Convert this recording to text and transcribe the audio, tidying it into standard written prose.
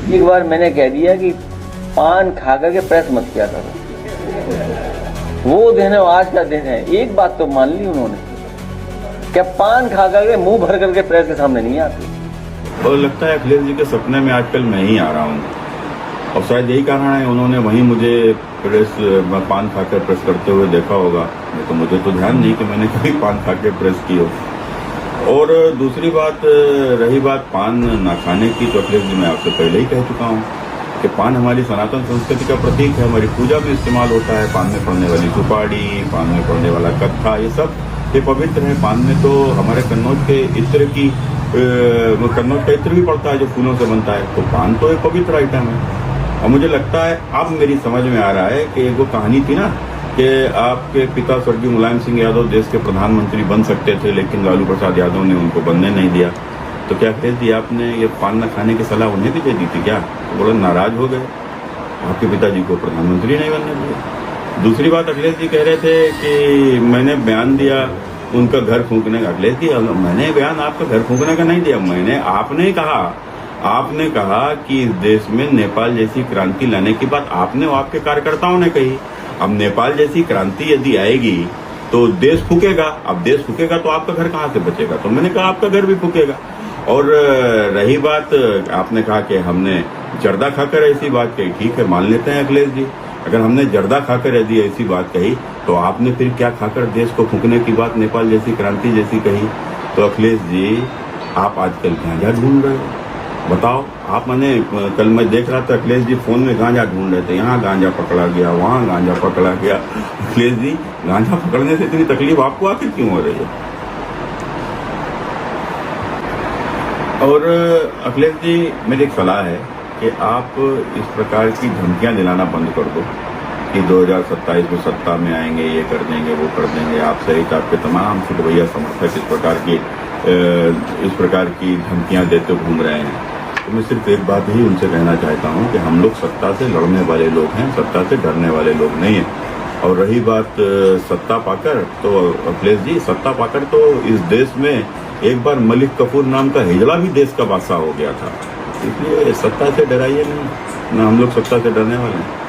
एक बार मैंने कह दिया कि पान खा करके प्रेस मत किया करो, वो दिन है आज का दिन है। एक बात तो मान ली उन्होंने, क्या पान खा करके मुंह भर करके प्रेस के सामने नहीं आती। और लगता है अखिलेश जी के सपने में आजकल मैं ही आ रहा हूँ, और शायद यही कारण है उन्होंने वहीं मुझे प्रेस पान खाकर प्रेस करते हुए देखा होगा। नहीं तो मुझे तो ध्यान नहीं कि मैंने कभी पान खा के प्रेस की हो। और दूसरी बात रही बात पान ना खाने की, तो अखिलेश जी मैं आपसे पहले ही कह चुका हूँ कि पान हमारी सनातन संस्कृति का प्रतीक है, हमारी पूजा में इस्तेमाल होता है। पान में पड़ने वाली सुपारी, पान में पड़ने वाला कत्था, ये सब ये पवित्र है। पान में तो हमारे कन्नौज के इत्र की कन्नौज का इत्र भी पड़ता है जो फूलों से बनता है, तो पान तो एक पवित्र आइटम है। और मुझे लगता है अब मेरी समझ में आ रहा है कि एक वो कहानी थी ना कि आपके पिता स्वर्गीय मुलायम सिंह यादव देश के प्रधानमंत्री बन सकते थे, लेकिन लालू प्रसाद यादव ने उनको बनने नहीं दिया। तो क्या अखिलेश जी आपने ये पान न खाने की सलाह उन्हें भी दे दी थी क्या? तो बड़ा नाराज हो गए, आपके पिताजी को प्रधानमंत्री नहीं बनने दिया। दूसरी बात अखिलेश जी कह रहे थे कि मैंने बयान दिया उनका घर फूंकने का। अखिलेश जी मैंने बयान आपका घर फूंकने का नहीं दिया, मैंने आपने कहा कि इस देश में नेपाल जैसी क्रांति लाने की बात आपने और आपके कार्यकर्ताओं ने कही। अब नेपाल जैसी क्रांति यदि आएगी तो देश फूकेगा। अब देश फूकेगा तो आपका घर कहाँ से बचेगा? तो मैंने कहा आपका घर भी फूकेगा। और रही बात आपने कहा कि हमने जर्दा खाकर ऐसी बात कही, ठीक है मान लेते हैं अखिलेश जी, अगर हमने जर्दा खाकर यदि ऐसी बात कही तो आपने फिर क्या खाकर देश को फूकने की बात नेपाल जैसी क्रांति जैसी कही? तो अखिलेश जी आप आजकल गांजा ढूंढ रहे हो, बताओ आप। मैंने कल मैं देख रहा था अखिलेश जी फोन में गांजा ढूंढ रहे थे, यहाँ गांजा पकड़ा गया, वहाँ गांजा पकड़ा गया। अखिलेश जी गांजा पकड़ने से इतनी तकलीफ आपको आखिर क्यों हो रही है? और अखिलेश जी मेरी एक सलाह है कि आप इस प्रकार की धमकियां दिलाना बंद कर दो कि 2027 में सत्ता में आएंगे, ये कर देंगे, वो कर देंगे। आप सहित आपके तमाम छुटभैया समर्थक इस प्रकार की धमकियां देते घूम रहे हैं। तो मैं सिर्फ एक बात ही उनसे कहना चाहता हूं कि हम लोग सत्ता से लड़ने वाले लोग हैं, सत्ता से डरने वाले लोग नहीं हैं। और रही बात सत्ता पाकर, तो अखिलेश जी सत्ता पाकर तो इस देश में एक बार मलिक कफूर नाम का हिजड़ा भी देश का बादशाह हो गया था। इसलिए सत्ता से डराइए नहीं, ना हम लोग सत्ता से डरने वाले हैं।